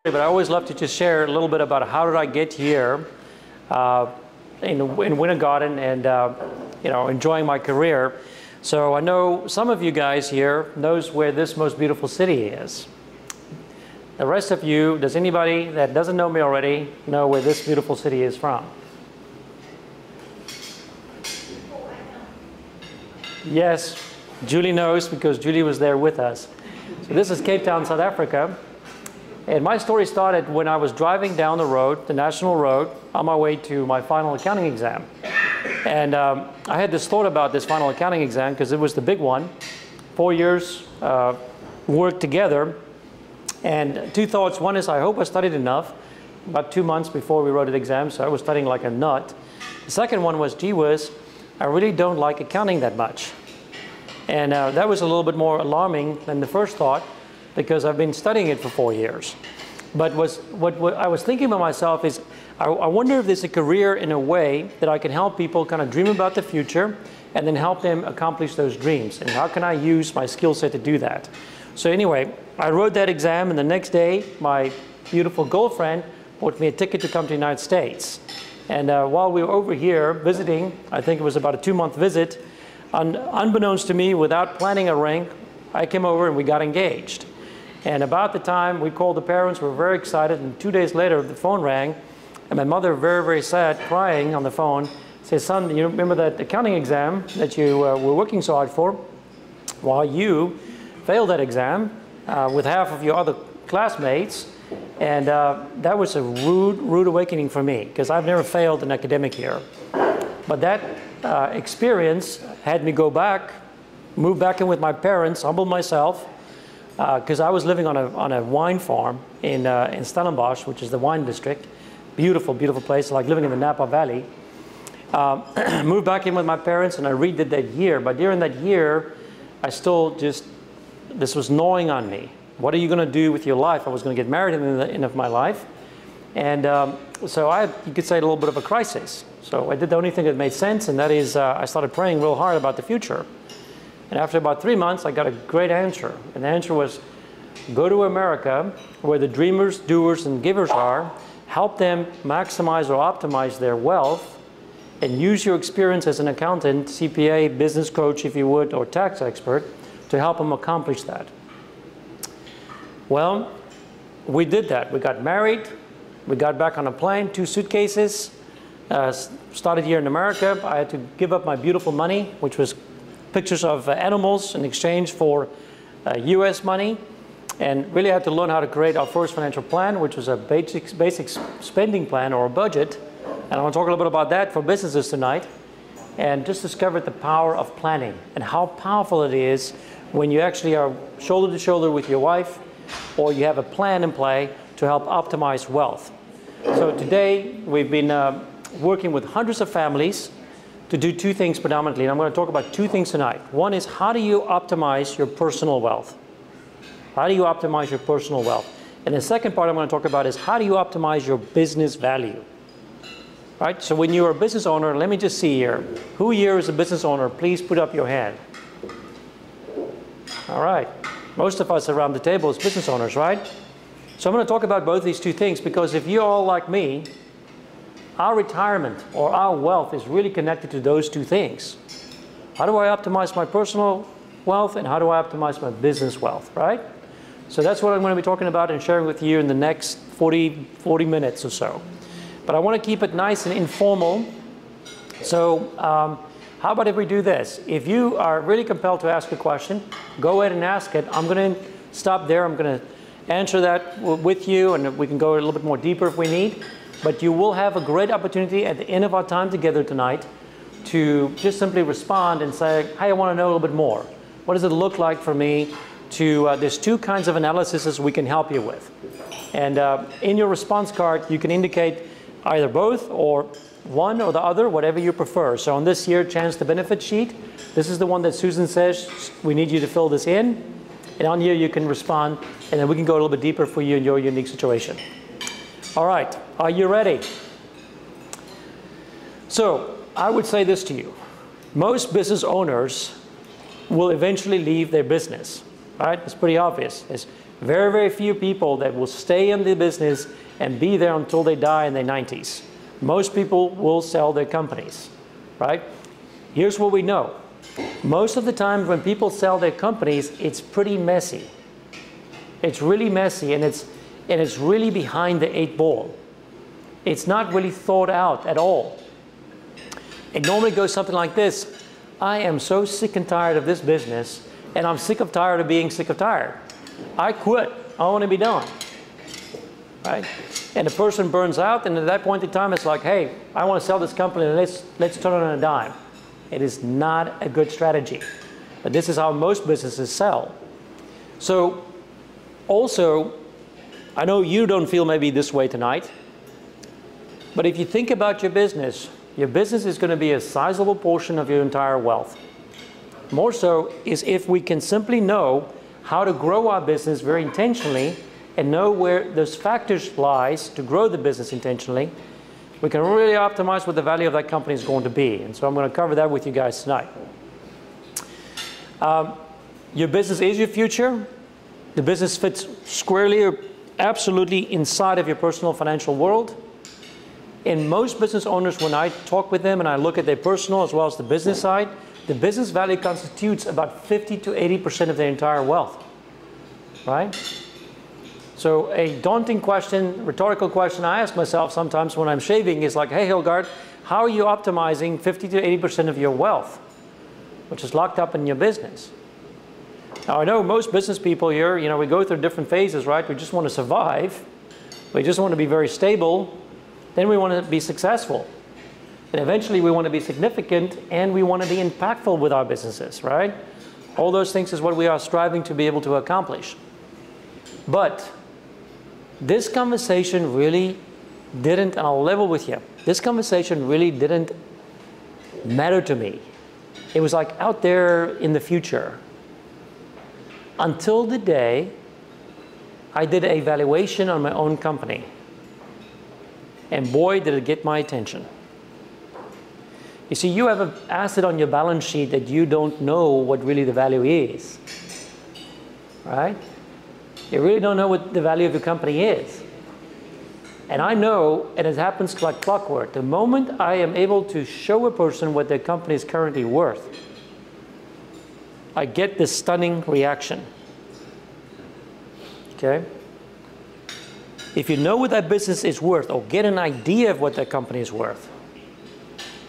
But I always love to just share a little bit about how did I get here in Winter Garden and enjoying my career. So I know some of you guys here knows where this most beautiful city is. The rest of you, does anybody that doesn't know me already know where this beautiful city is from? Yes, Julie knows because Julie was there with us. So this is Cape Town, South Africa. And my story started when I was driving down the road, the national road, on my way to my final accounting exam. And I had this thought about this final accounting exam because it was the big one. 4 years worked together. And two thoughts. One is I hope I studied enough. About 2 months before we wrote the exam, so I was studying like a nut. The second one was, gee whiz, I really don't like accounting that much. And that was a little bit more alarming than the first thought, because I've been studying it for 4 years. But what I was thinking about myself is, I wonder if there's a career in a way that I can help people kind of dream about the future and then help them accomplish those dreams. And how can I use my skill set to do that? So anyway, I wrote that exam, and the next day, my beautiful girlfriend bought me a ticket to come to the United States. And while we were over here visiting, I think it was about a 2-month visit, unbeknownst to me, without planning a ring, I came over and we got engaged. And about the time we called the parents, we were very excited, and 2 days later the phone rang, and my mother, very, very sad, crying on the phone, says, son, you remember that accounting exam that you were working so hard for? Well, you failed that exam with half of your other classmates, and that was a rude awakening for me, because I've never failed an academic year. But that experience had me go back, move back in with my parents, humble myself, because I was living on a wine farm in Stellenbosch, which is the wine district. Beautiful, beautiful place, like living in the Napa Valley. Moved back in with my parents, and I redid that year. But during that year, I still just, this was gnawing on me. What are you going to do with your life? I was going to get married in the end of my life. And so you could say, a little bit of a crisis. So I did the only thing that made sense, and that is I started praying real hard about the future. And after about 3 months, I got a great answer. And the answer was, go to America, where the dreamers, doers, and givers are, help them maximize or optimize their wealth, and use your experience as an accountant, CPA, business coach, if you would, or tax expert, to help them accomplish that. Well, we did that. We got married. We got back on a plane, 2 suitcases, started here in America. I had to give up my beautiful money, which was pictures of animals in exchange for US money, and really had to learn how to create our first financial plan, which was a basic spending plan or a budget. And I want to talk a little bit about that for businesses tonight, and just discovered the power of planning and how powerful it is when you actually are shoulder to shoulder with your wife, or you have a plan in play to help optimize wealth. So today we've been working with hundreds of families to do 2 things predominantly, and I'm going to talk about 2 things tonight. One is, how do you optimize your personal wealth? How do you optimize your personal wealth? And the second part I'm going to talk about is, how do you optimize your business value? Right? So when you're a business owner, let me just see here. Who here is a business owner? Please put up your hand. All right. Most of us around the table is business owners, right? So I'm going to talk about both these 2 things, because if you're all like me, our retirement or our wealth is really connected to those 2 things. How do I optimize my personal wealth, and how do I optimize my business wealth, right? So that's what I'm going to be talking about and sharing with you in the next 40 minutes or so. But I want to keep it nice and informal. So how about if we do this? If you are really compelled to ask a question, go ahead and ask it. I'm going to stop there. I'm going to answer that with you, and we can go a little bit more deeper if we need. But you will have a great opportunity at the end of our time together tonight to just simply respond and say, hey, I want to know a little bit more. What does it look like for me to, there's 2 kinds of analyses we can help you with. And in your response card, you can indicate either both or one or the other, whatever you prefer. So on this year chance to benefit sheet, this is the one that Susan says, we need you to fill this in. And on here you can respond, and then we can go a little bit deeper for you in your unique situation. All right, are you ready? So I would say this to you. Most business owners will eventually leave their business, right? It's pretty obvious. There's very, very few people that will stay in the business and be there until they die in their 90s. Most people will sell their companies, right? Here's what we know. Most of the time when people sell their companies, it's pretty messy. It's really messy, and it's really behind the 8 ball. It's not really thought out at all. It normally goes something like this. I am so sick and tired of this business, and I'm sick of tired of being sick of tired. I quit. I want to be done. Right? And the person burns out, and at that point in time, it's like, hey, I want to sell this company, and let's turn it on a dime. It is not a good strategy. But this is how most businesses sell. So also, I know you don't feel maybe this way tonight, but if you think about your business is going to be a sizable portion of your entire wealth. More so is if we can simply know how to grow our business very intentionally and know where those factors lies to grow the business intentionally, we can really optimize what the value of that company is going to be. And so I'm going to cover that with you guys tonight. Your business is your future. The business fits squarely or absolutely inside of your personal financial world. And most business owners, when I talk with them and I look at their personal as well as the business side, the business value constitutes about 50 to 80% of their entire wealth, right? So a daunting question, rhetorical question I ask myself sometimes when I'm shaving is like, hey, Hilgardt, how are you optimizing 50 to 80% of your wealth, which is locked up in your business? Now, I know most business people here, you know, we go through different phases, right? We just want to survive. We just want to be very stable. Then we want to be successful. And eventually we want to be significant, and we want to be impactful with our businesses, right? All those things is what we are striving to be able to accomplish. But this conversation really didn't, and I'll level with you, this conversation really didn't matter to me. It was like out there in the future. Until the day I did a valuation on my own company. And boy, did it get my attention. You see, you have an asset on your balance sheet that you don't know what really the value is, right? You really don't know what the value of your company is. And I know, and it happens like clockwork, the moment I am able to show a person what their company is currently worth, I get this stunning reaction, okay? If you know what that business is worth, or get an idea of what that company is worth,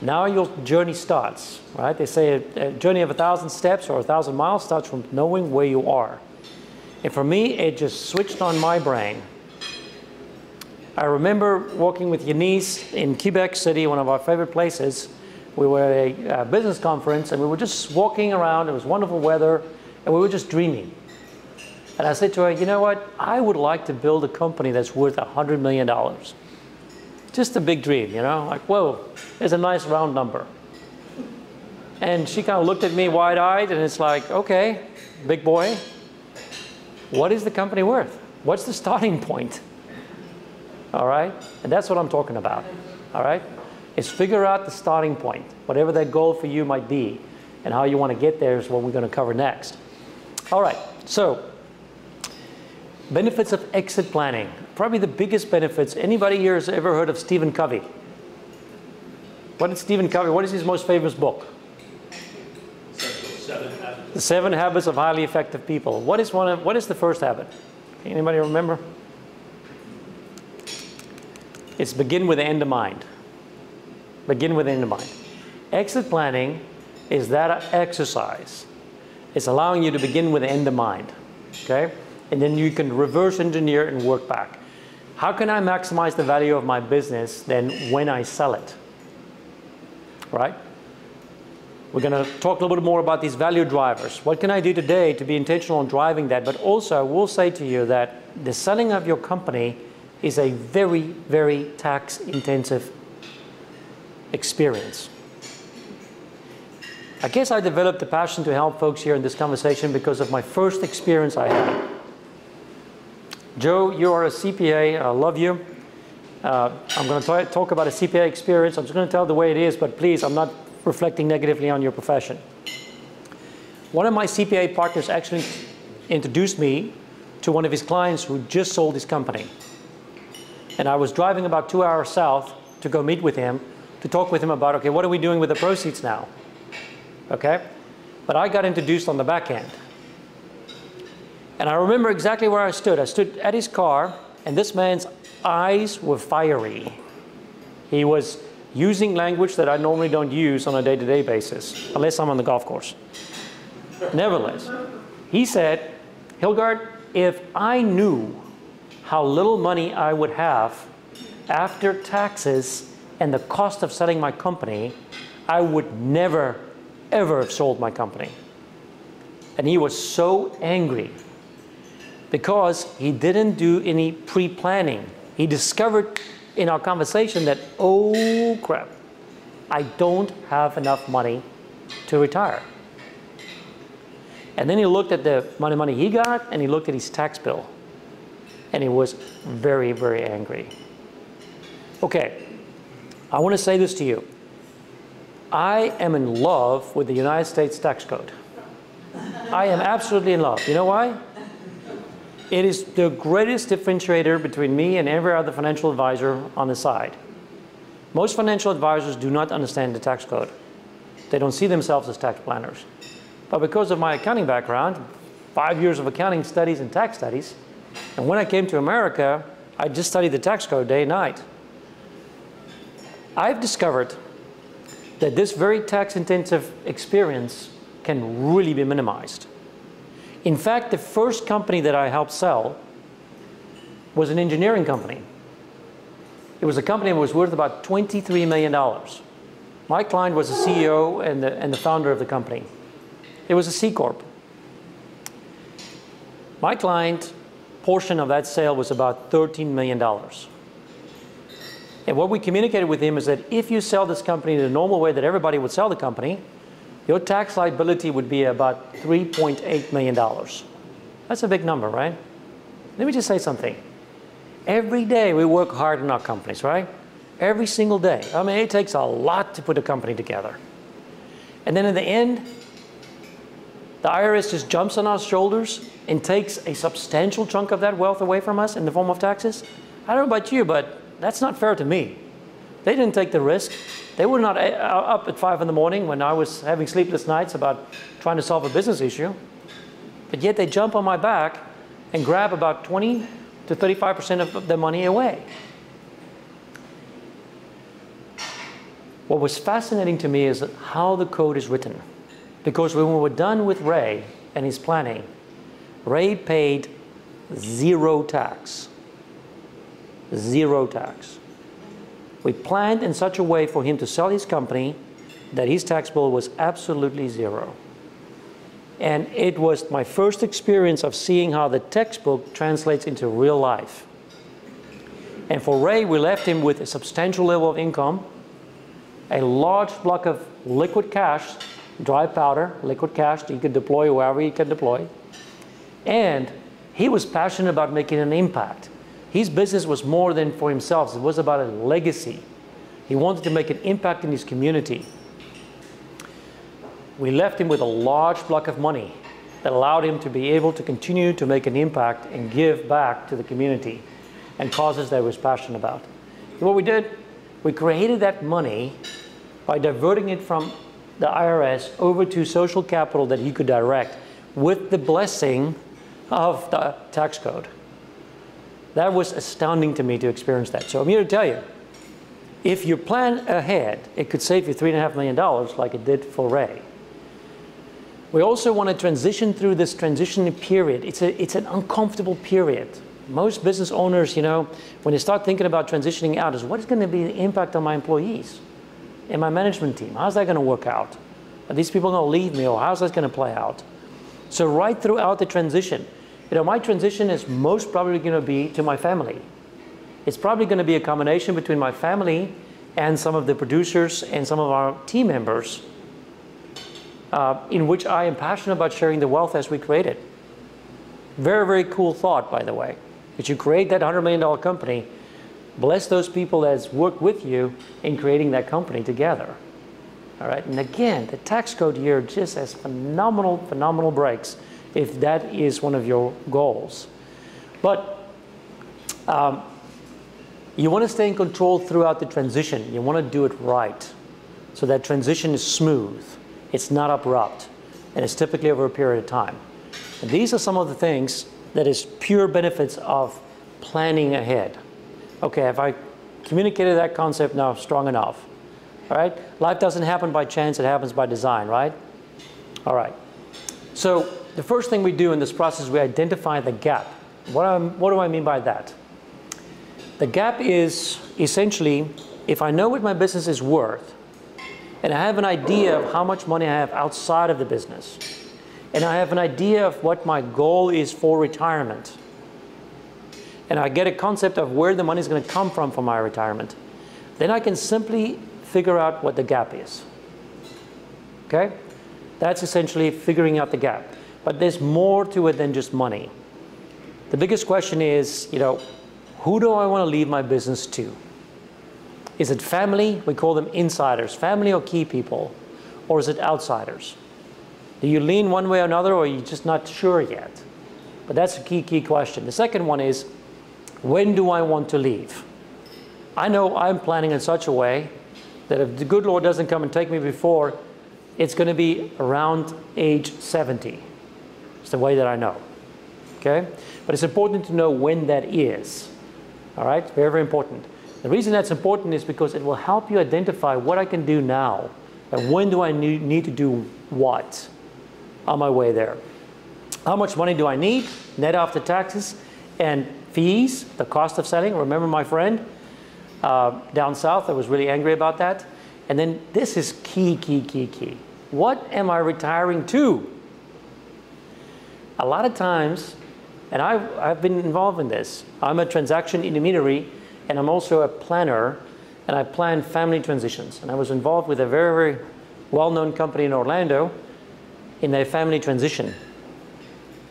now your journey starts, right? They say a journey of 1,000 steps or 1,000 miles starts from knowing where you are. And for me, it just switched on my brain. I remember walking with Yanis in Quebec City, one of our favorite places. We were at a business conference, and we were just walking around. It was wonderful weather, and we were just dreaming. And I said to her, you know what? I would like to build a company that's worth $100 million. Just a big dream, you know? Like, whoa, there's a nice round number. And she kind of looked at me wide-eyed, and it's like, okay, big boy, what is the company worth? What's the starting point? All right? And that's what I'm talking about, all right? Is figure out the starting point, whatever that goal for you might be, and how you want to get there is what we're going to cover next. All right, so benefits of exit planning. Probably the biggest benefits. Anybody here has ever heard of Stephen Covey? What is Stephen Covey? What is his most famous book? The 7 Habits of Highly Effective People. What is the first habit? Anybody remember? It's begin with the end in mind. Begin with the end in mind. Exit planning is that exercise. It's allowing you to begin with the end in mind. Okay? And then you can reverse engineer and work back. How can I maximize the value of my business then when I sell it? Right? We're going to talk a little bit more about these value drivers. What can I do today to be intentional in driving that? But also, I will say to you that the selling of your company is a very, very tax-intensive experience. I guess I developed the passion to help folks here in this conversation because of my first experience I had. Joe, you are a CPA, I love you. I'm going to talk about a CPA experience. I'm just going to tell the way it is, but please, I'm not reflecting negatively on your profession. One of my CPA partners actually introduced me to one of his clients who just sold his company. And I was driving about 2 hours south to go meet with him, to talk with him about, okay, what are we doing with the proceeds now? Okay? But I got introduced on the back end. And I remember exactly where I stood. I stood at his car, and this man's eyes were fiery. He was using language that I normally don't use on a day-to-day basis, unless I'm on the golf course. Nevertheless, he said, Hilgardt, if I knew how little money I would have after taxes and the cost of selling my company, I would never, ever have sold my company. And he was so angry because he didn't do any pre-planning. He discovered in our conversation that, oh crap, I don't have enough money to retire. And then he looked at the amount of money he got, and he looked at his tax bill. And he was very, very angry. Okay, I want to say this to you. I am in love with the United States tax code. I am absolutely in love. You know why? It is the greatest differentiator between me and every other financial advisor on the side. Most financial advisors do not understand the tax code. They don't see themselves as tax planners. But because of my accounting background, 5 years of accounting studies and tax studies, and when I came to America, I just studied the tax code day and night. I've discovered that this very tax-intensive experience can really be minimized. In fact, the first company that I helped sell was an engineering company. It was a company that was worth about $23 million. My client was the CEO and the founder of the company. It was a C Corp. My client portion of that sale was about $13 million. And what we communicated with him is that if you sell this company the normal way that everybody would sell the company, your tax liability would be about $3.8 million. That's a big number, right? Let me just say something. Every day we work hard in our companies, right? Every single day. I mean, it takes a lot to put a company together. And then in the end, the IRS just jumps on our shoulders and takes a substantial chunk of that wealth away from us in the form of taxes. I don't know about you, but that's not fair to me. They didn't take the risk. They were not up at 5 in the morning when I was having sleepless nights about trying to solve a business issue. But yet they jump on my back and grab about 20 to 35% of the money away. What was fascinating to me is how the code is written. Because when we were done with Ray and his planning, Ray paid 0 tax. 0 tax. We planned in such a way for him to sell his company that his tax bill was absolutely 0. And it was my first experience of seeing how the textbook translates into real life. And for Ray, we left him with a substantial level of income, a large block of liquid cash, dry powder, liquid cash that he could deploy wherever he could deploy. And he was passionate about making an impact. His business was more than for himself. It was about a legacy. He wanted to make an impact in his community. We left him with a large block of money that allowed him to be able to continue to make an impact and give back to the community and causes that he was passionate about. And what we did, we created that money by diverting it from the IRS over to social capital that he could direct with the blessing of the tax code. That was astounding to me to experience that. So I'm here to tell you, if you plan ahead, it could save you $3.5 million like it did for Ray. We also want to transition through this transition period. It's an uncomfortable period. Most business owners, you know, when they start thinking about transitioning out, is what is going to be the impact on my employees and my management team? How's that going to work out? Are these people going to leave me, or how's that going to play out? So right throughout the transition, you know, my transition is most probably going to be to my family. It's probably going to be a combination between my family and some of the producers and some of our team members, in which I am passionate about sharing the wealth as we create it. Very, very cool thought, by the way, that you create that $100 million company, Bless those people that's worked with you in creating that company together. All right, and again, the tax code here just has phenomenal, phenomenal breaks if that is one of your goals. But you want to stay in control throughout the transition. You want to do it right. So that transition is smooth. It's not abrupt. And it's typically over a period of time. And these are some of the things that is pure benefits of planning ahead. Okay, have I communicated that concept now strong enough? All right, life doesn't happen by chance, it happens by design, right? All right, so the first thing we do in this process, we identify the gap. What do I mean by that? The gap is essentially, if I know what my business is worth, and I have an idea of how much money I have outside of the business, and I have an idea of what my goal is for retirement, and I get a concept of where the money is going to come from for my retirement, then I can simply figure out what the gap is. Okay? That's essentially figuring out the gap. But there's more to it than just money. The biggest question is, who do I want to leave my business to? Is it family? We call them insiders. Family or key people? Or is it outsiders? Do you lean one way or another, or are you just not sure yet? But that's a key question. The second one is, when do I want to leave? I know I'm planning in such a way that if the good Lord doesn't come and take me before, it's going to be around age 70. It's the way that I know. Okay? But it's important to know when that is. All right? Very, very important. The reason that's important is because it will help you identify what I can do now and when do I need to do what on my way there. How much money do I need, net after taxes and fees, the cost of selling? Remember my friend down south that was really angry about that? And then this is key. What am I retiring to? A lot of times, and I've been involved in this, I'm a transaction intermediary and I'm also a planner, and I plan family transitions. And I was involved with a very, very well-known company in Orlando in a family transition.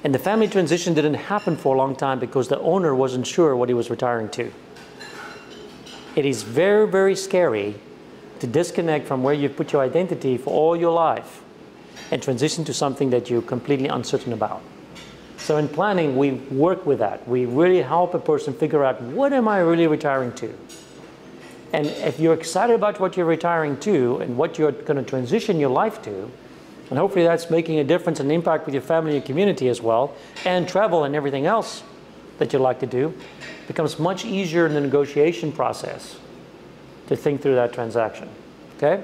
And the family transition didn't happen for a long time because the owner wasn't sure what he was retiring to. It is very, very scary to disconnect from where you've put your identity for all your life and transition to something that you're completely uncertain about. So in planning, we work with that. We really help a person figure out, what am I really retiring to? And if you're excited about what you're retiring to and what you're going to transition your life to, and hopefully that's making a difference and impact with your family and community as well, and travel and everything else that you like to do, it becomes much easier in the negotiation process to think through that transaction. Okay?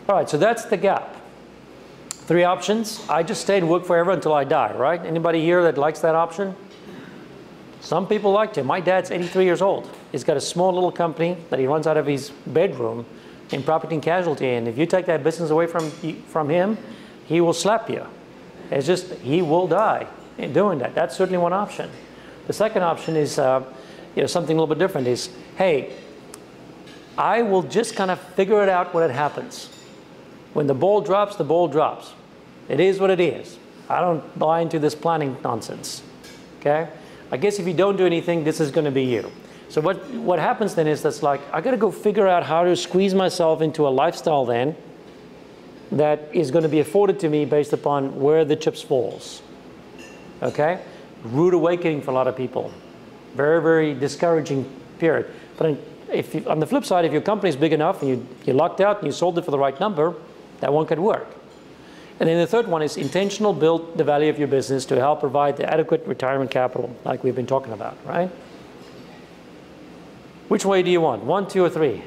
All right, so that's the gap. 3 options. I just stay and work forever until I die, right? Anybody here that likes that option? Some people like to. My dad's 83 years old. He's got a small little company that he runs out of his bedroom in property and casualty, and if you take that business away from him, he will slap you. It's just, he will die in doing that. That's certainly one option. The second option is something a little bit different, is, hey, I will just kind of figure it out when it happens. When the ball drops, the ball drops. It is what it is. I don't buy into this planning nonsense. Okay? I guess if you don't do anything, this is going to be you. So what happens then is, that's like, I got to go figure out how to squeeze myself into a lifestyle then that is going to be afforded to me based upon where the chips falls. Okay? Rude awakening for a lot of people. Very, very discouraging period. But on the flip side, if your company is big enough and you lucked out and you sold it for the right number, that one could work. And then the third one is intentional build the value of your business to help provide the adequate retirement capital, like we've been talking about, right? Which way do you want? 1, 2, or 3?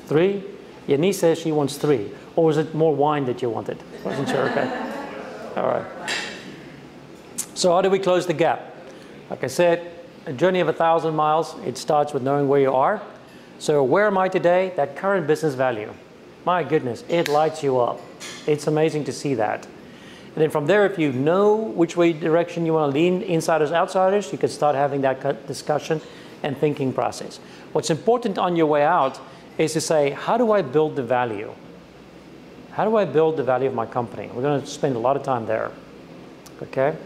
3? Your niece says she wants 3. Or was it more wine that you wanted? Wasn't sure, okay. All right. So how do we close the gap? Like I said, a journey of 1,000 miles, it starts with knowing where you are. So where am I today? That current business value. My goodness, it lights you up. It's amazing to see that. And then from there, if you know which way direction you want to lean, insiders, outsiders, you can start having that discussion and thinking process. What's important on your way out is to say, how do I build the value? How do I build the value of my company? We're going to spend a lot of time there. Okay?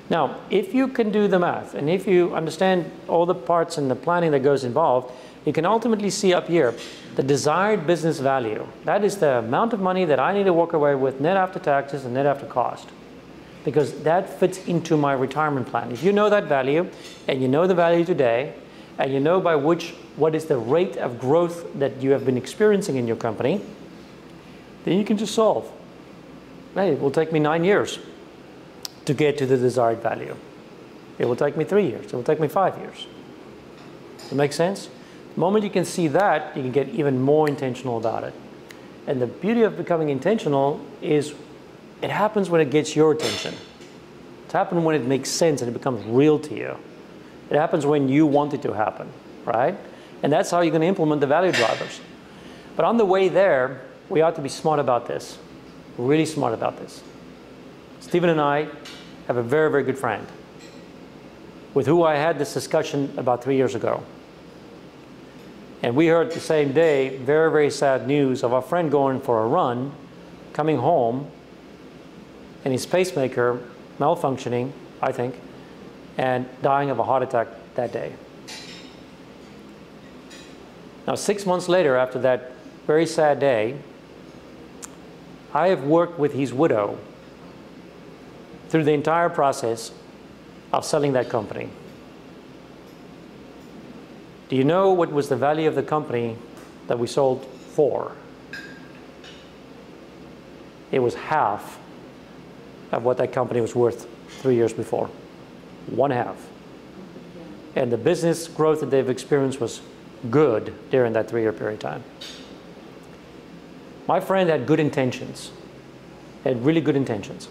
Now, if you can do the math, and if you understand all the parts and the planning that goes involved, you can ultimately see up here the desired business value. That is the amount of money that I need to walk away with net after taxes and net after cost, because that fits into my retirement plan. If you know that value, and you know the value today, and you know what is the rate of growth that you have been experiencing in your company, then you can just solve. Hey, it will take me 9 years to get to the desired value. It will take me 3 years. It will take me 5 years. Does it make sense? The moment you can see that, you can get even more intentional about it. And the beauty of becoming intentional is it happens when it gets your attention. It happens when it makes sense and it becomes real to you. It happens when you want it to happen, right? And that's how you're going to implement the value drivers. But on the way there, we ought to be smart about this, really smart about this. Stephen and I have a very, very good friend with who I had this discussion about 3 years ago. And we heard the same day very, very sad news of our friend going for a run, coming home, and his pacemaker malfunctioning, I think, and dying of a heart attack that day. Now, 6 months later, after that very sad day, I have worked with his widow through the entire process of selling that company. Do you know what was the value of the company that we sold for? It was half of what that company was worth 3 years before. 1/2. And the business growth that they've experienced was good during that 3-year period of time. My friend had good intentions, had really good intentions.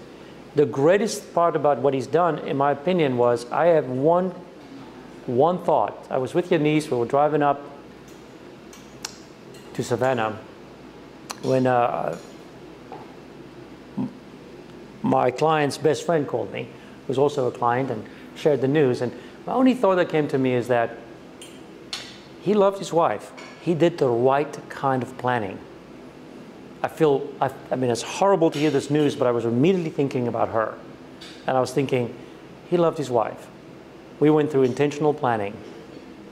The greatest part about what he's done, in my opinion, was I have one thought. I was with Yanis, we were driving up to Savannah when my client's best friend called me, who was also a client, and shared the news. And my only thought that came to me is that he loved his wife. He did the right kind of planning. I mean, it's horrible to hear this news, but I was immediately thinking about her. And I was thinking, he loved his wife. We went through intentional planning,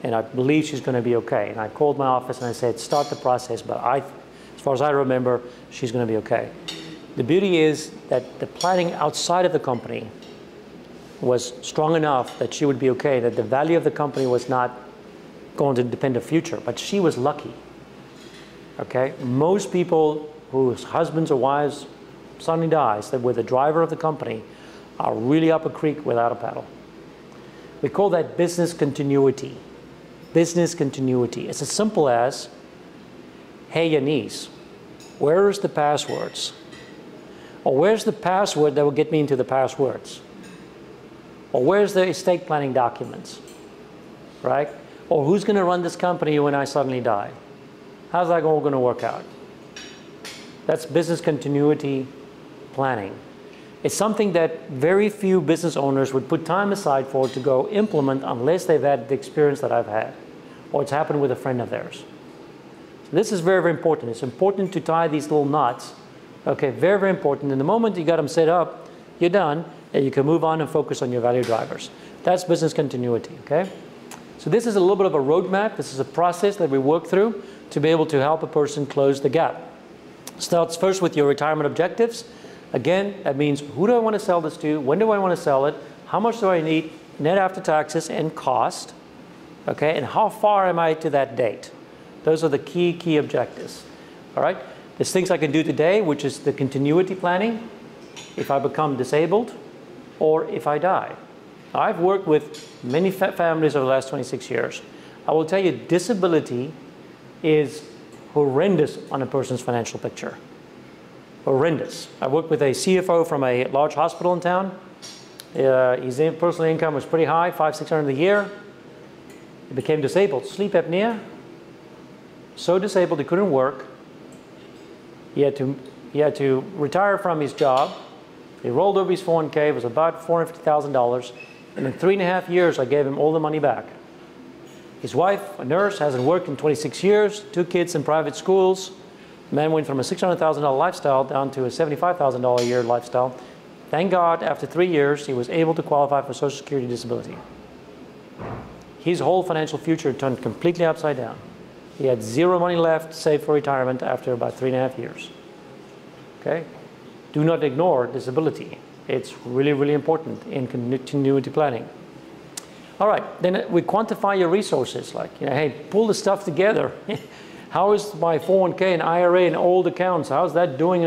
and I believe she's going to be okay. And I called my office and I said, start the process, but as far as I remember, she's going to be okay. The beauty is that the planning outside of the company was strong enough that she would be okay, that the value of the company was not going to depend on the future, but she was lucky. Okay? Most people whose husbands or wives suddenly dies, that were the driver of the company, are really up a creek without a paddle. We call that business continuity. Business continuity. It's as simple as, hey, Yanis, where's the passwords? Or where's the password that will get me into the passwords? Or where's the estate planning documents, right? Or who's going to run this company when I suddenly die? How's that all going to work out? That's business continuity planning. It's something that very few business owners would put time aside for to go implement unless they've had the experience that I've had, or it's happened with a friend of theirs. So this is very, very important. It's important to tie these little knots. Okay, very, very important. And the moment you got them set up, you're done, and you can move on and focus on your value drivers. That's business continuity, okay? So this is a little bit of a roadmap. This is a process that we work through to be able to help a person close the gap. Starts first with your retirement objectives. Again, that means who do I want to sell this to? When do I want to sell it? How much do I need net after taxes and cost? Okay, and how far am I to that date? Those are the key objectives. All right, there's things I can do today, which is the continuity planning. If I become disabled or if I die. Now, I've worked with many families over the last 26 years. I will tell you, disability is horrendous on a person's financial picture. Horrendous. I worked with a CFO from a large hospital in town. His personal income was pretty high, $500–600 a year. He became disabled, sleep apnea. So disabled he couldn't work. He had to retire from his job. He rolled over his 401k. It was about $450,000. And in 3.5 years, I gave him all the money back. His wife, a nurse, hasn't worked in 26 years, 2 kids in private schools. The man went from a $600,000 lifestyle down to a $75,000 a year lifestyle Thank God, after 3 years, he was able to qualify for Social Security disability. His whole financial future turned completely upside down. He had zero money left saved for retirement after about 3.5 years. Okay? Do not ignore disability. It's really, really important in continuity planning. All right, then we quantify your resources. Like, hey, pull the stuff together. How is my 401k and IRA and old accounts? How's that doing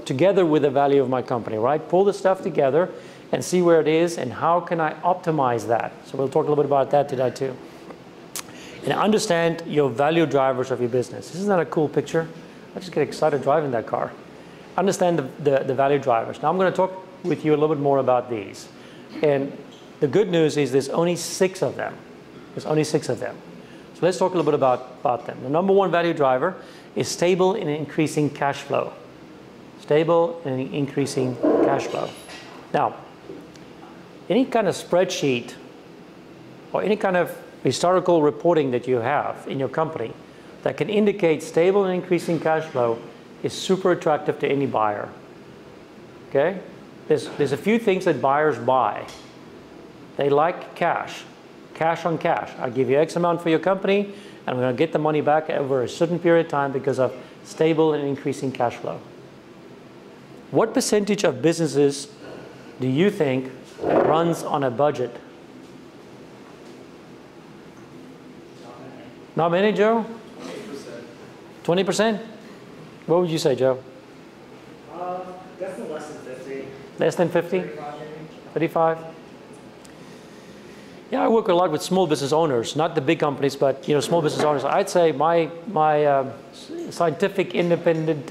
together with the value of my company, right? Pull the stuff together and see where it is and how can I optimize that. So we'll talk a little bit about that today too. And understand your value drivers of your business. Isn't that a cool picture? I just get excited driving that car. Understand the value drivers. Now I'm going to talk with you a little bit more about these. And the good news is there's only 6 of them. There's only 6 of them. So let's talk a little bit about them. The number 1 value driver is stable and increasing cash flow. Stable and increasing cash flow. Now, any kind of spreadsheet or any kind of historical reporting that you have in your company that can indicate stable and increasing cash flow is super attractive to any buyer. Okay? There's a few things that buyers buy. They like cash. Cash on cash. I'll give you X amount for your company, and I'm going to get the money back over a certain period of time because of stable and increasing cash flow. What percentage of businesses do you think runs on a budget? Not many, Joe? 20%. 20%? What would you say, Joe? Definitely less than 50. Less than 50? 35? Yeah, I work a lot with small business owners, not the big companies, but small business owners. I'd say my scientific independent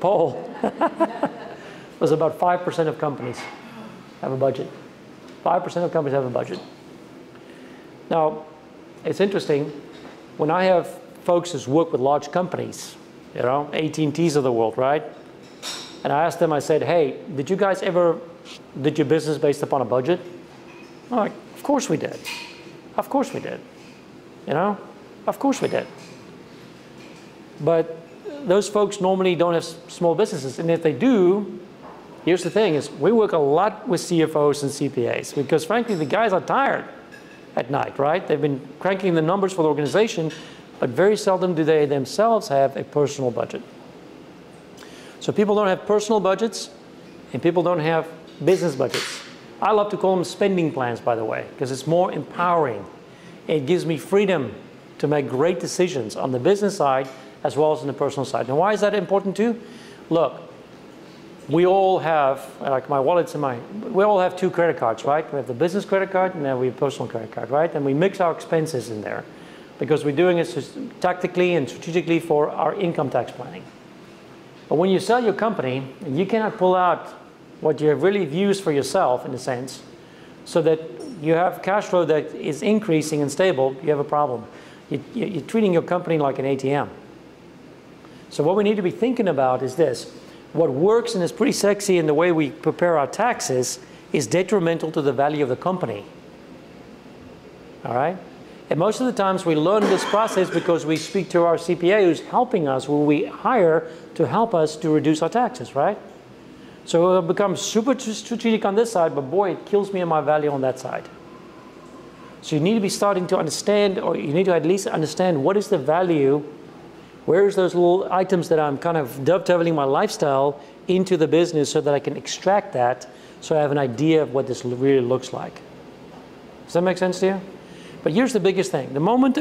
poll was about 5% of companies have a budget. 5% of companies have a budget. Now, it's interesting. When I have folks who work with large companies, AT&Ts of the world, right? And I asked them, I said, hey, did you guys ever did your business based upon a budget? I'm like, of course we did. Of course we did. Of course we did. But those folks normally don't have small businesses. And if they do, here's the thing, is we work a lot with CFOs and CPAs because frankly, the guys are tired at night, right? They've been cranking the numbers for the organization, but very seldom do they themselves have a personal budget. So people don't have personal budgets and people don't have business budgets. I love to call them spending plans, by the way, because it's more empowering. It gives me freedom to make great decisions on the business side as well as on the personal side. Now, why is that important too? Look, we all have, like my wallets and we all have 2 credit cards, right? We have the business credit card and then we have personal credit card, right? And we mix our expenses in there because we're doing it tactically and strategically for our income tax planning. But when you sell your company, you cannot pull out what you have really used for yourself, in a sense, so that you have cash flow that is increasing and stable, you have a problem. You're treating your company like an ATM. So what we need to be thinking about is this. What works and is pretty sexy in the way we prepare our taxes is detrimental to the value of the company. All right? And most of the times we learn this process because we speak to our CPA who's helping us, who we hire to help us to reduce our taxes, right? So it'll become super strategic on this side, but boy, it kills me in my value on that side. So you need to be starting to understand, or you need to at least understand what is the value, where's those little items that I'm kind of dovetailing my lifestyle into the business so that I can extract that so I have an idea of what this really looks like. Does that make sense to you? But here's the biggest thing. The moment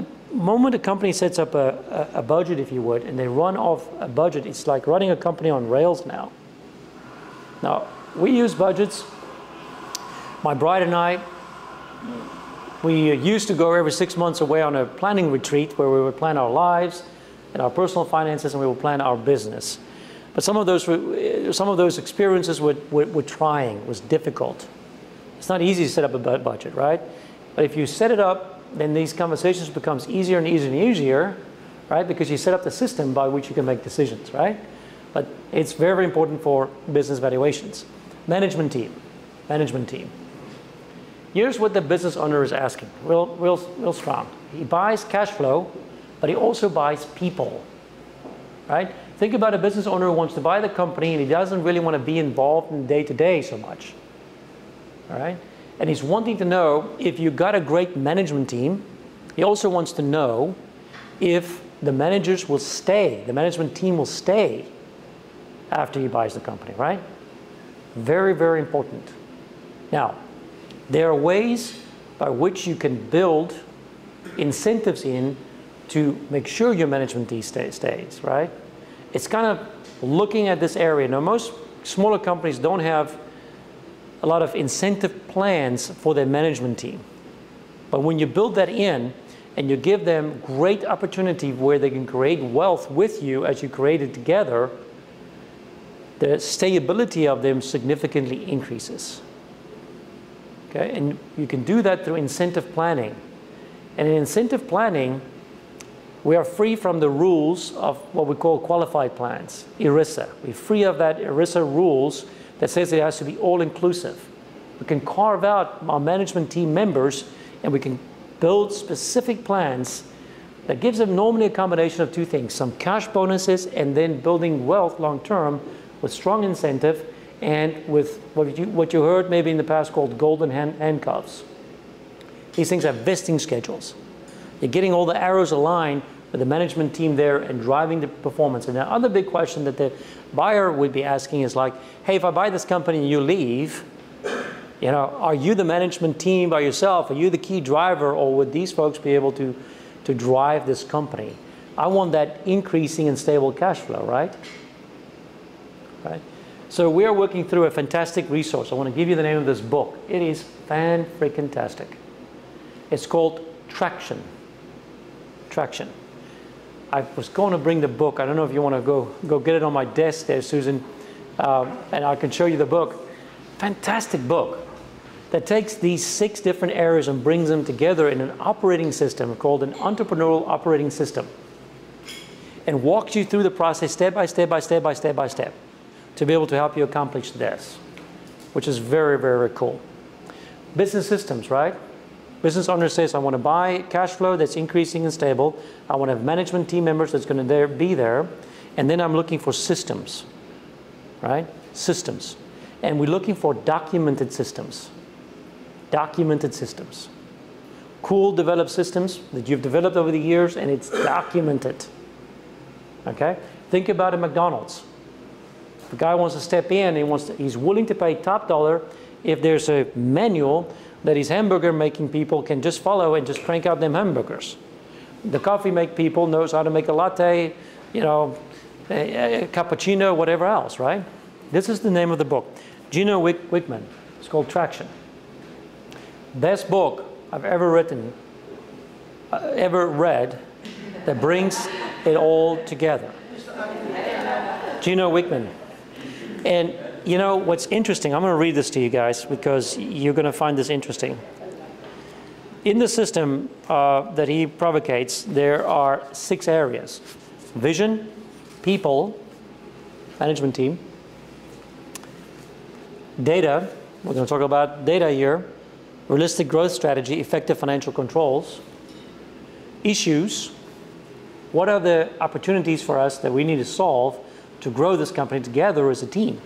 a company sets up a budget, if you would, and they run off a budget, it's like running a company on rails now. Now, we use budgets. My bride and I, we used to go every 6 months away on a planning retreat where we would plan our lives and our personal finances, and we would plan our business. But some of those experiences were trying, was difficult. It's not easy to set up a budget, right? But if you set it up, then these conversations becomes easier and easier and easier, right? Because you set up the system by which you can make decisions, right? But it's very, very important for business valuations. Management team. Here's what the business owner is asking, real strong. He buys cash flow, but he also buys people. right? Think about a business owner who wants to buy the company and he doesn't really want to be involved in day-to-day so much, all right? And he's wanting to know if you got a great management team. He also wants to know if the managers will stay, the management team will stay after he buys the company, right? Very, very important. Now, there are ways by which you can build incentives in to make sure your management team stays, right? It's kind of looking at this area. Now, most smaller companies don't have a lot of incentive plans for their management team. But when you build that in and you give them great opportunity where they can create wealth with you as you create it together, the stability of them significantly increases. Okay, and you can do that through incentive planning. And in incentive planning, we are free from the rules of what we call qualified plans, ERISA. We're free of that ERISA rules that says it has to be all-inclusive. We can carve out our management team members and we can build specific plans that gives them normally a combination of two things, some cash bonuses and then building wealth long-term with strong incentive and with what you heard maybe in the past called golden handcuffs. These things have vesting schedules. You're getting all the arrows aligned with the management team there and driving the performance. And the other big question that the buyer would be asking is like, hey, if I buy this company and you leave, you know, are you the management team by yourself? Are you the key driver, or would these folks be able to drive this company? I want that increasing and stable cash flow, right? Right? So we are working through a fantastic resource. I want to give you the name of this book. It is fan-freaking-tastic. It's called Traction. Traction. I was going to bring the book. I don't know if you want to go get it on my desk there, Susan, and I can show you the book. Fantastic book that takes these 6 different areas and brings them together in an operating system called an entrepreneurial operating system, and walks you through the process step by step by step by step by step to be able to help you accomplish this, which is very, very cool. Business systems, right? Business owner says, I want to buy cash flow that's increasing and stable. I want to have management team members that's going to be there. And then I'm looking for systems, right? Systems. And we're looking for documented systems. Documented systems. Cool developed systems that you've developed over the years and it's documented. Okay? Think about a McDonald's. The guy wants to step in, he's willing to pay top dollar if there's a manual that his hamburger making people can just follow and just crank out them hamburgers. The coffee make people knows how to make a latte, you know, a cappuccino, whatever else, right? This is the name of the book. Gino Wickman. It's called Traction. Best book I've ever written, ever read, that brings it all together. Gino Wickman. And you know what's interesting, I'm going to read this to you guys because you're going to find this interesting. In the system that he provocates, there are 6 areas. Vision, people, management team, data, we're going to talk about data here, realistic growth strategy, effective financial controls, issues, what are the opportunities for us that we need to solve to grow this company together as a team?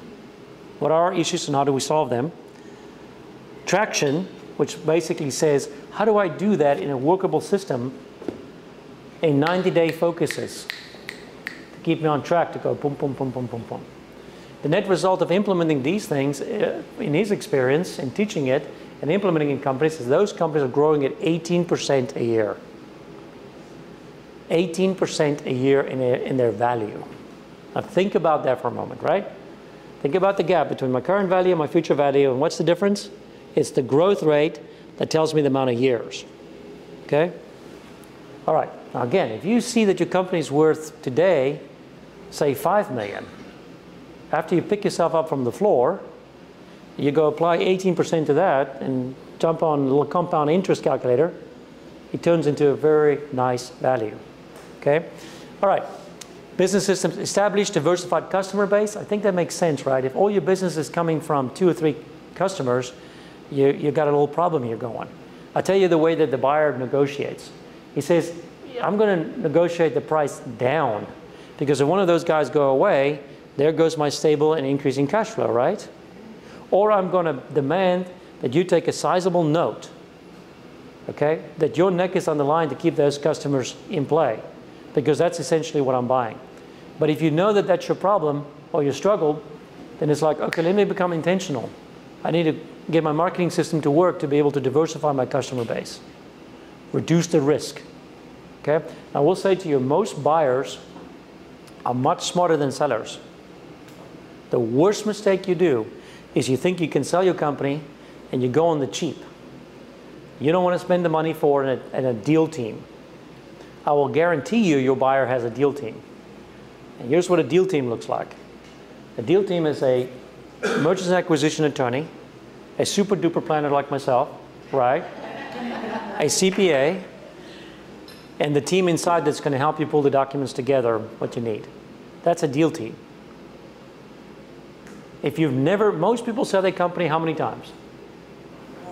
What are our issues and how do we solve them? Traction, which basically says, how do I do that in a workable system in 90-day focuses to keep me on track to go boom, boom, boom, boom, boom, boom. The net result of implementing these things, in his experience in teaching it and implementing in companies, is those companies are growing at 18% a year. 18% a year in their value. Now think about that for a moment, right? Think about the gap between my current value and my future value, and what's the difference? It's the growth rate that tells me the amount of years, okay? All right, now again, if you see that your company is worth today, say 5 million, after you pick yourself up from the floor, you go apply 18% to that and jump on a little compound interest calculator, it turns into a very nice value, okay? All right. Business systems, established, diversified customer base. I think that makes sense, right? If all your business is coming from 2 or 3 customers, you got a little problem here going. I'll tell you the way that the buyer negotiates. He says, I'm going to negotiate the price down Because if one of those guys go away, there goes my stable and increasing cash flow, right? Or I'm going to demand that you take a sizable note, okay, that your neck is on the line to keep those customers in play, because that's essentially what I'm buying. But if you know that that's your problem or your struggle, then it's like, okay, let me become intentional. I need to get my marketing system to work to be able to diversify my customer base, reduce the risk. Okay? I will say to you, most buyers are much smarter than sellers. The worst mistake you do is you think you can sell your company and you go on the cheap. You don't want to spend the money for a deal team. I will guarantee you your buyer has a deal team. And here's what a deal team looks like. A deal team is a mergers and acquisition attorney, a super duper planner like myself, right? A CPA, and the team inside that's going to help you pull the documents together, what you need. That's a deal team. If you've never, most people sell their company how many times?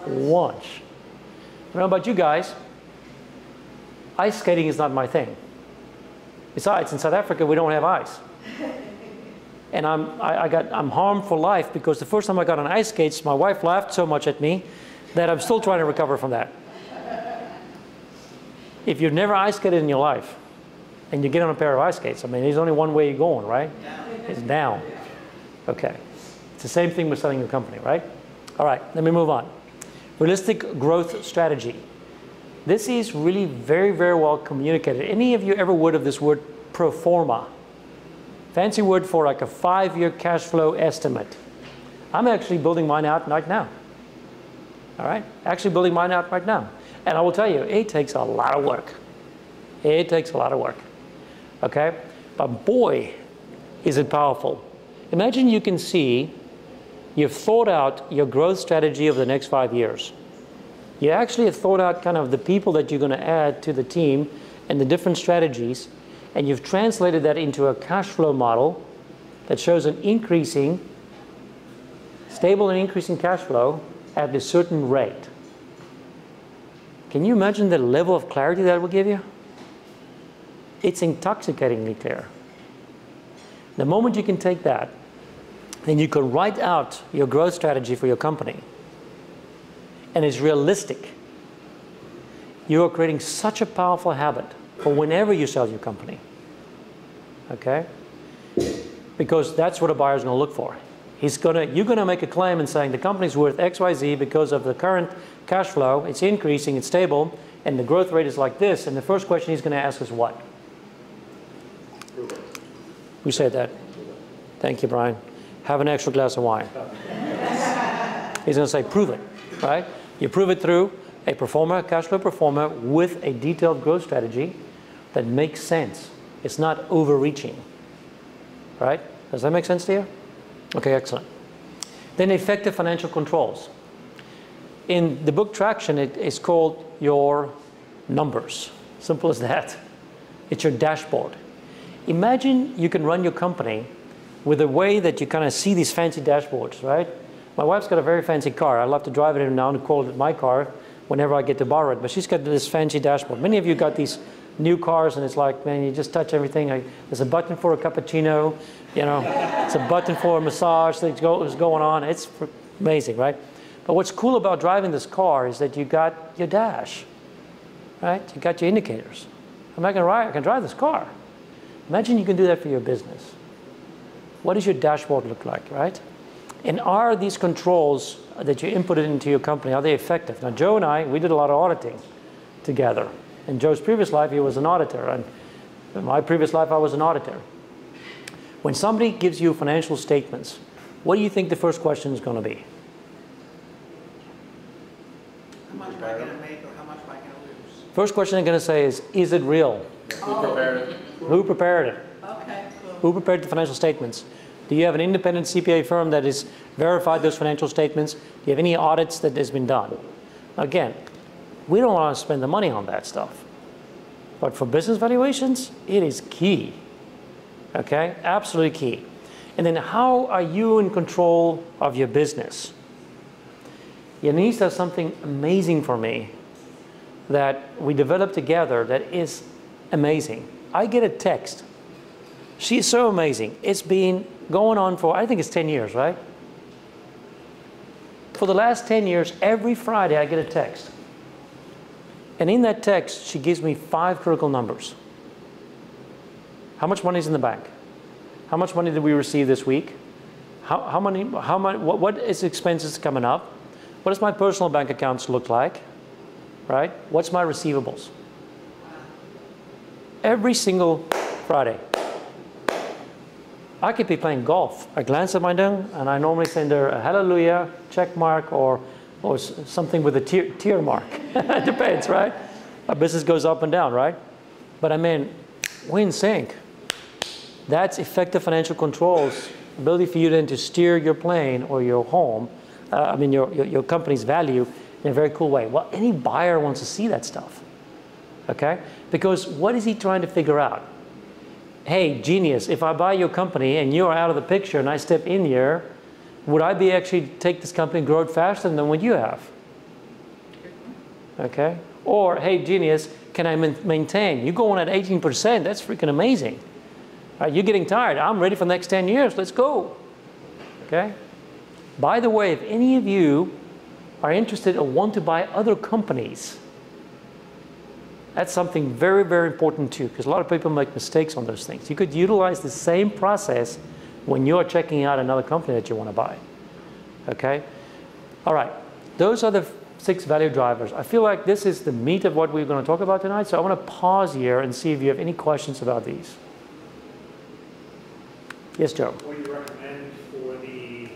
Once. I don't know about you guys, ice skating is not my thing. Besides, in South Africa, we don't have ice. And I'm harmed for life because the first time I got on ice skates, my wife laughed so much at me that I'm still trying to recover from that. If you've never ice skated in your life and you get on a pair of ice skates, I mean, there's only one way you're going, right? It's down. Okay. It's the same thing with selling your company, right? All right, let me move on. Realistic growth strategy. This is really very, very well communicated. Any of you ever heard of this word pro forma? Fancy word for like a 5-year cash flow estimate. I'm actually building mine out right now. All right? Actually building mine out right now. And I will tell you, it takes a lot of work. It takes a lot of work. Okay? But boy, is it powerful. Imagine you can see you've thought out your growth strategy over the next 5 years. You actually have thought out kind of the people that you're going to add to the team and the different strategies, and you've translated that into a cash flow model that shows an increasing, stable and increasing cash flow at a certain rate. Can you imagine the level of clarity that will give you? It's intoxicatingly clear. The moment you can take that, then you can write out your growth strategy for your company, and it's realistic. You are creating such a powerful habit for whenever you sell your company, okay? Because that's what a buyer's going to look for. You're going to make a claim and saying the company's worth XYZ because of the current cash flow, it's increasing, it's stable, and the growth rate is like this, and the first question he's going to ask is what? Who said that? Thank you, Brian. Have an extra glass of wine. He's going to say, prove it, right? You prove it through a performer, cash flow performer, with a detailed growth strategy that makes sense. It's not overreaching, right? Does that make sense to you? Okay, excellent. Then effective financial controls. In the book Traction, it is called your numbers. Simple as that. It's your dashboard. Imagine you can run your company with a way that you kind of see these fancy dashboards, right? My wife's got a very fancy car. I love to drive it in now and call it my car whenever I get to borrow it. But she's got this fancy dashboard. Many of you got these new cars, and it's like, man, you just touch everything. There's a button for a cappuccino, you know. It's a button for a massage that's going on. It's amazing, right? But what's cool about driving this car is that you got your dash, right? You got your indicators. I'm not going to ride. I can drive this car. Imagine you can do that for your business. What does your dashboard look like, right? And are these controls that you inputted into your company, are they effective? Now, Joe and I, we did a lot of auditing together. In Joe's previous life, he was an auditor. And in my previous life, I was an auditor. When somebody gives you financial statements, what do you think the first question is going to be? How much am I going to make, or how much am I going to lose? First question they're going to say is it real? Who prepared it? Who prepared it? Okay, cool. Who prepared the financial statements? Do you have an independent CPA firm that has verified those financial statements? Do you have any audits that has been done? Again, we don't want to spend the money on that stuff. But for business valuations, it is key. Okay? Absolutely key. And then how are you in control of your business? Yanis does something amazing for me that we developed together that is amazing. I get a text She's so amazing. It's been going on for, I think it's 10 years, right? For the last 10 years, every Friday I get a text. And in that text, she gives me 5 critical numbers. How much money is in the bank? How much money did we receive this week? What is expenses coming up? What does my personal bank accounts look like? Right? What's my receivables? Every single Friday. I could be playing golf. I glance at my thing, and I normally send her a hallelujah, check mark, or something with a tear mark. It depends, right? Our business goes up and down, right? But I mean, we're in sync. That's effective financial controls, ability for you then to steer your plane or your home, your company's value in a very cool way. Well, any buyer wants to see that stuff, okay? Because what is he trying to figure out? Hey, genius, if I buy your company and you're out of the picture and I step in here, would I be actually take this company and grow it faster than what you have? Okay? Or, hey, genius, can I maintain? You're going at 18%, that's freaking amazing. You're getting tired, I'm ready for the next 10 years, let's go. Okay? By the way, if any of you are interested or want to buy other companies, that's something very, very important too, because a lot of people make mistakes on those things. You could utilize the same process when you're checking out another company that you want to buy. Okay? All right. Those are the 6 value drivers. I feel like this is the meat of what we're going to talk about tonight, so I want to pause here and see if you have any questions about these. Yes, Joe? What do you recommend for the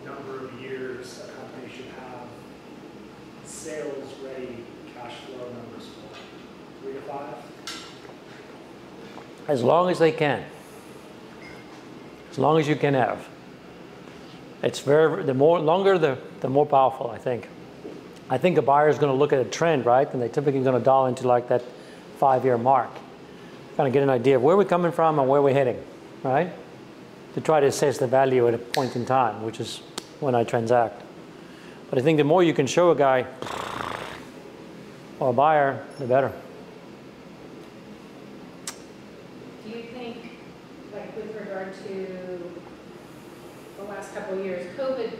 number of years a company should have sales-ready cash flow numbers for? 3 to 5? As long as they can. As long as you can have. It's the longer, the more powerful, I think. I think a buyer is going to look at a trend, right? And they're typically going to dial into like that 5-year mark. Kind of get an idea of where we're coming from and where we're heading, right? To try to assess the value at a point in time, which is when I transact. But I think the more you can show a guy or a buyer, the better. Do you think, like with regard to the last couple of years, COVID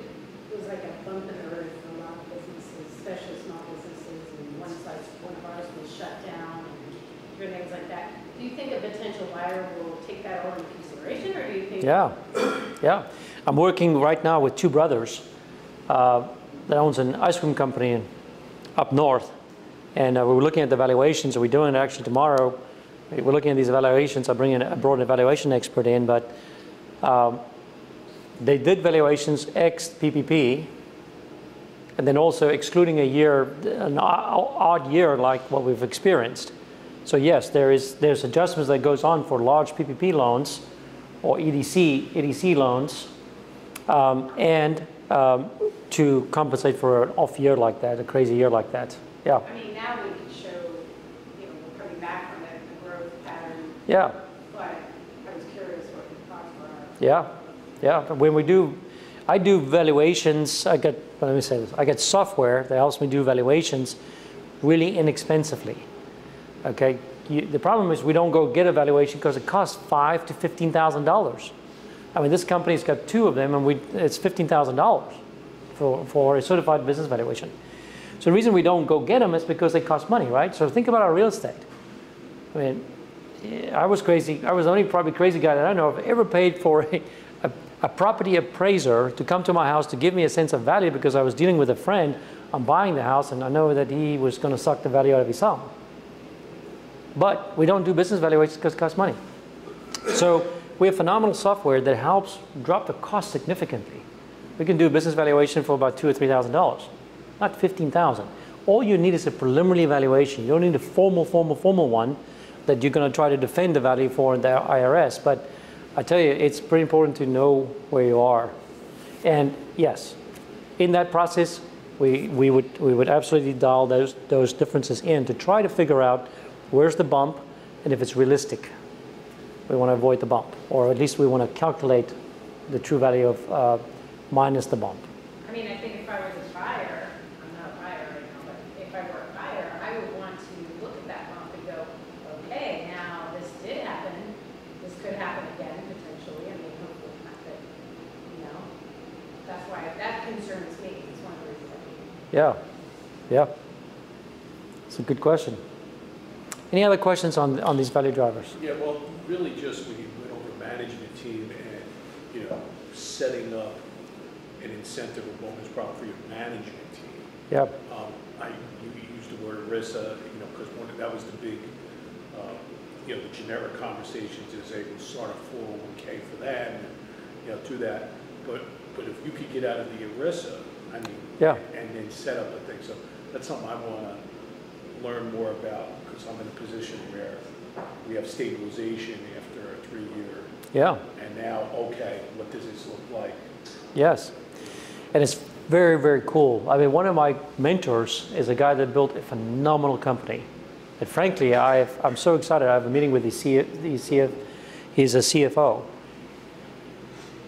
was like a bump in the road for a lot of businesses, especially small businesses, and one of ours was shut down and different things like that. Do you think a potential buyer will take that all into consideration, or do you think? Yeah. I'm working right now with 2 brothers that owns an ice cream company up north, and we were looking at the valuations. We're doing it actually tomorrow. We're looking at these evaluations. I brought an evaluation expert in, but they did valuations ex PPP, and then also excluding a year, an odd year like what we've experienced. So yes, there's adjustments that goes on for large PPP loans or EDC loans, and to compensate for an off year like that, a crazy year like that. Yeah. I mean, now we can show, we're coming back from the growth pattern. Yeah. But I was curious what your thoughts were. Yeah. When I do valuations. Let me say this. I get software that helps me do valuations really inexpensively. Okay. The problem is we don't go get a valuation because it costs $5,000 to $15,000. I mean, this company's got 2 of them, and it's $15,000 for a certified business valuation. So the reason we don't go get them is because they cost money, right? So think about our real estate. I mean, I was crazy. I was the only probably crazy guy that I know of ever paid for a property appraiser to come to my house to give me a sense of value because I was dealing with a friend. I'm buying the house, and I know that he was going to suck the value out of his sum. But we don't do business valuations because it costs money. So we have phenomenal software that helps drop the cost significantly. We can do a business valuation for about $2,000 or $3,000, not $15,000. All you need is a preliminary valuation. You don't need a formal one that you're going to try to defend the value for in the IRS. But I tell you, it's pretty important to know where you are. And yes, in that process, we would absolutely dial those differences in to try to figure out where's the bump, and if it's realistic. We want to avoid the bump, or at least we want to calculate the true value of minus the bump. I mean, I think if I was a buyer, I'm not a buyer right now, but if I were a buyer, I would want to look at that bump and go, okay, now this did happen, this could happen again. Yeah, yeah. It's a good question. Any other questions on these value drivers? Yeah, well, really just when you went over managing a team and, you know, setting up an incentive or bonus program for your management team. Yeah. You used the word ERISA, you know, because that was the big, you know, the generic conversations is they will start a 401k for that, and, you know, do that. But if you could get out of the ERISA, I mean, yeah, and then set up a thing. So that's something I want to learn more about, because I'm in a position where we have stabilization after a 3-year. Yeah. And now, okay, what does this look like? Yes. And it's very, very cool. I mean, one of my mentors is a guy that built a phenomenal company. And frankly, I'm so excited. I have a meeting with he's a CFO.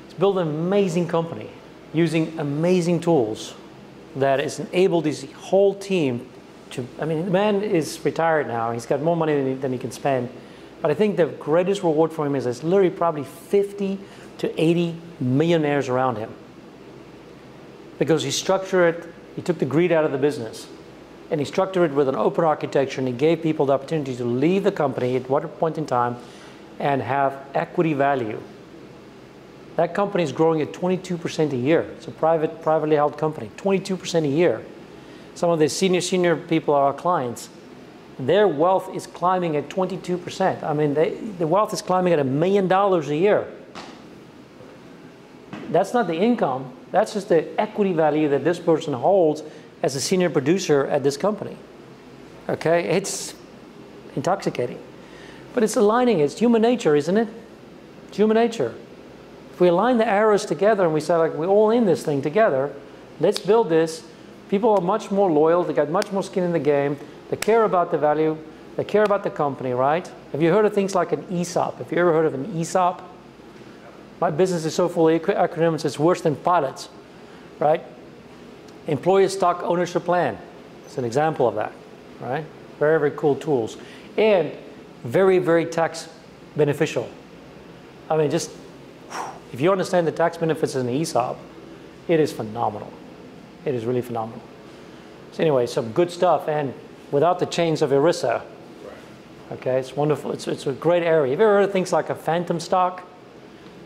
He's built an amazing company using amazing tools that has enabled his whole team to, I mean, the man is retired now. He's got more money than he can spend. But I think the greatest reward for him is there's literally probably 50 to 80 millionaires around him. Because he structured it, he took the greed out of the business. And he structured it with an open architecture, and he gave people the opportunity to leave the company at what point in time and have equity value. That company is growing at 22% a year. It's a privately held company, 22% a year. Some of the senior people are our clients. Their wealth is climbing at 22%. I mean, the wealth is climbing at $1 million a year. That's not the income. That's just the equity value that this person holds as a senior producer at this company. Okay, it's intoxicating. But it's aligning, it's human nature, isn't it? It's human nature. If we align the arrows together and we say, like, we're all in this thing together, let's build this. People are much more loyal, they got much more skin in the game, they care about the value, they care about the company, right? Have you heard of things like an ESOP? Have you ever heard of an ESOP? My business is so full of acronyms, it's worse than pilots, right? Employee stock ownership plan. It's an example of that, right? Very, very cool tools. And very, very tax beneficial. I mean, just, if you understand the tax benefits in the ESOP, it is phenomenal. It is really phenomenal. So anyway, some good stuff, and without the chains of ERISA. Okay, it's wonderful. It's a great area. Have you ever heard of things like a phantom stock?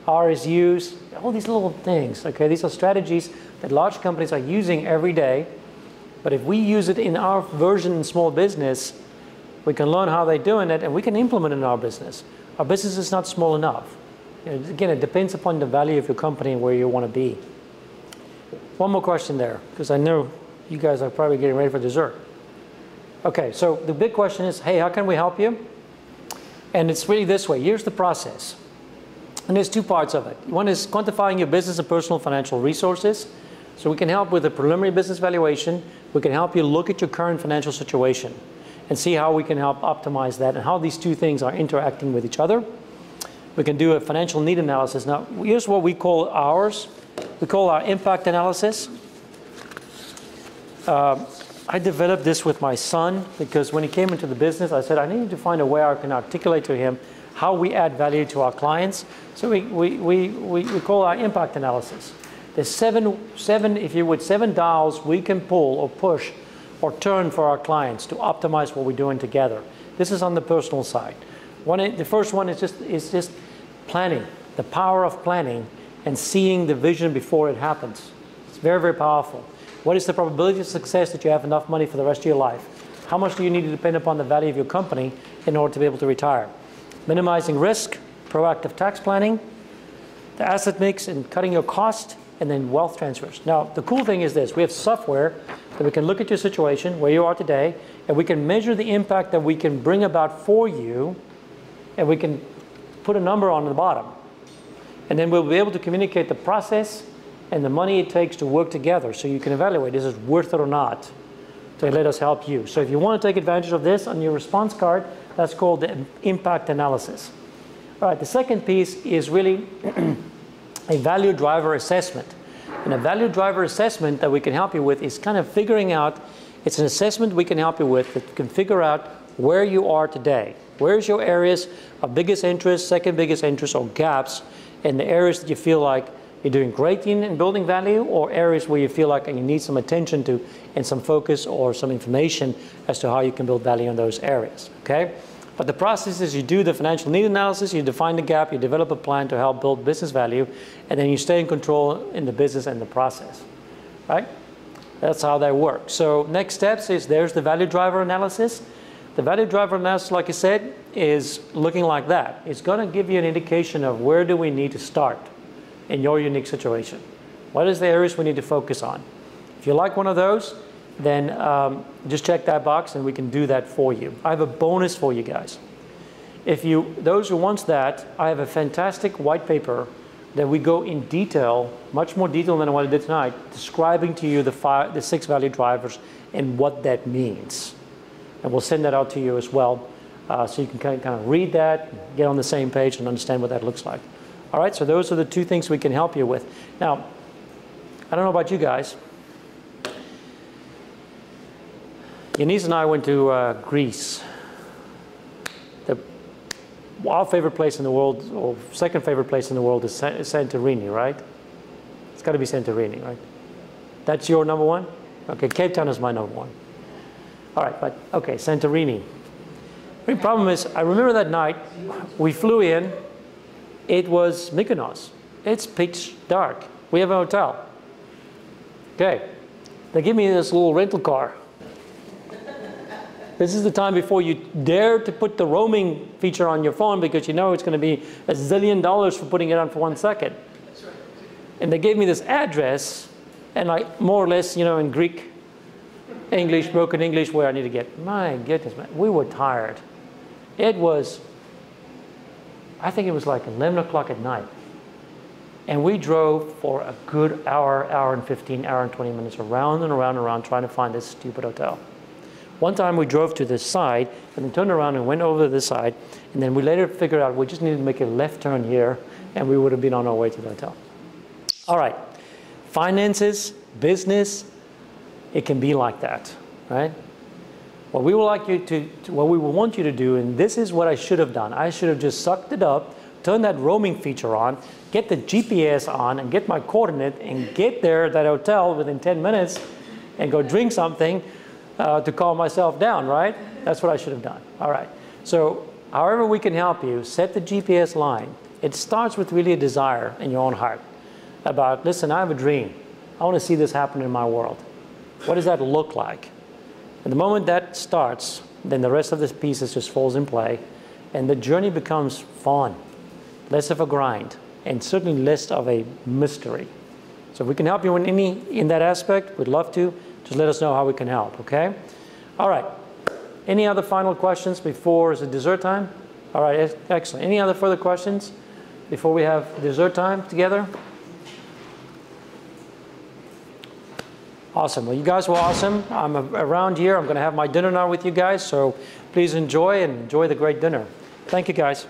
RSUs, all these little things, okay? These are strategies that large companies are using every day, but if we use it in our version in small business, we can learn how they're doing it and we can implement it in our business. Our business is not small enough. You know, again, it depends upon the value of your company and where you want to be. One more question there, because I know you guys are probably getting ready for dessert. Okay, so the big question is, hey, how can we help you? And it's really this way. Here's the process. And there's two parts of it. One is quantifying your business and personal financial resources. So we can help with a preliminary business valuation. We can help you look at your current financial situation and see how we can help optimize that and how these two things are interacting with each other. We can do a financial need analysis. Now, here's what we call ours. We call our impact analysis. I developed this with my son because when he came into the business, I said, I need to find a way I can articulate to him how we add value to our clients. So we call our impact analysis. There's seven dials we can pull or push or turn for our clients to optimize what we're doing together. This is on the personal side. The first one is just planning, the power of planning and seeing the vision before it happens. It's very, very powerful. What is the probability of success that you have enough money for the rest of your life? How much do you need to depend upon the value of your company in order to be able to retire? Minimizing risk, proactive tax planning, the asset mix and cutting your cost, and then wealth transfers. Now, the cool thing is this. We have software that we can look at your situation, where you are today, and we can measure the impact that we can bring about for you, and we can put a number on the bottom. And then we'll be able to communicate the process and the money it takes to work together so you can evaluate, is it worth it or not, to let us help you. So if you want to take advantage of this on your response card, that's called the impact analysis. All right, the second piece is really a value driver assessment. And a value driver assessment that we can help you with is kind of figuring out, it's an assessment we can help you with that can figure out where you are today. Where's your areas of biggest interest, second biggest interest, or gaps in the areas that you feel like you're doing great in building value, or areas where you feel like you need some attention to and some focus or some information as to how you can build value in those areas, okay? But the process is you do the financial need analysis, you define the gap, you develop a plan to help build business value, and then you stay in control in the business and the process, right? That's how that works. So next steps is there's the value driver analysis. The value driver analysis, like I said, is looking like that. It's going to give you an indication of where do we need to start in your unique situation. What is the areas we need to focus on? If you like one of those, then just check that box and we can do that for you. I have a bonus for you guys. Those who want that, I have a fantastic white paper that we go in detail, much more detail than what I did tonight, describing to you the 6 value drivers and what that means. And we'll send that out to you as well, so you can kind of read that, get on the same page and understand what that looks like. All right, so those are the 2 things we can help you with. Now, I don't know about you guys. Yanis and I went to Greece. Our favorite place in the world, or second favorite place in the world, is Santorini, right? It's got to be Santorini, right? That's your number 1? Okay, Cape Town is my number 1. All right, but okay, Santorini. The problem is, I remember that night, we flew in, it was Mykonos. It's pitch dark. We have a hotel. Okay, they give me this little rental car. This is the time before you dare to put the roaming feature on your phone because you know it's going to be $1 zillion for putting it on for 1 second. That's right. And they gave me this address, and I more or less, you know, in Greek, English, broken English, where I need to get. My goodness, man, we were tired. It was, I think it was like 11 o'clock at night. And we drove for a good hour, hour and 15, hour and 20 minutes around and around and around trying to find this stupid hotel. One time we drove to this side and then turned around and went over to this side, and then we later figured out we just needed to make a left turn here and we would have been on our way to the hotel. All right, finances, business, it can be like that, right? What we would like you what we would want you to do, and this is what I should have done. I should have just sucked it up, turn that roaming feature on, get the GPS on and get my coordinate and get there at that hotel within 10 minutes and go drink something to calm myself down, right? That's what I should have done. All right. So however we can help you, set the GPS line. It starts with really a desire in your own heart about, listen, I have a dream. I want to see this happen in my world. What does that look like? And the moment that starts, then the rest of the pieces just falls in play and the journey becomes fun, less of a grind, and certainly less of a mystery. So if we can help you in that aspect, we'd love to. Just let us know how we can help, okay? All right. Any other final questions before is it dessert time? All right, excellent. Any other further questions before we have dessert time together? Awesome. Well, you guys were awesome. I'm around here. I'm going to have my dinner now with you guys, so please enjoy and enjoy the great dinner. Thank you, guys.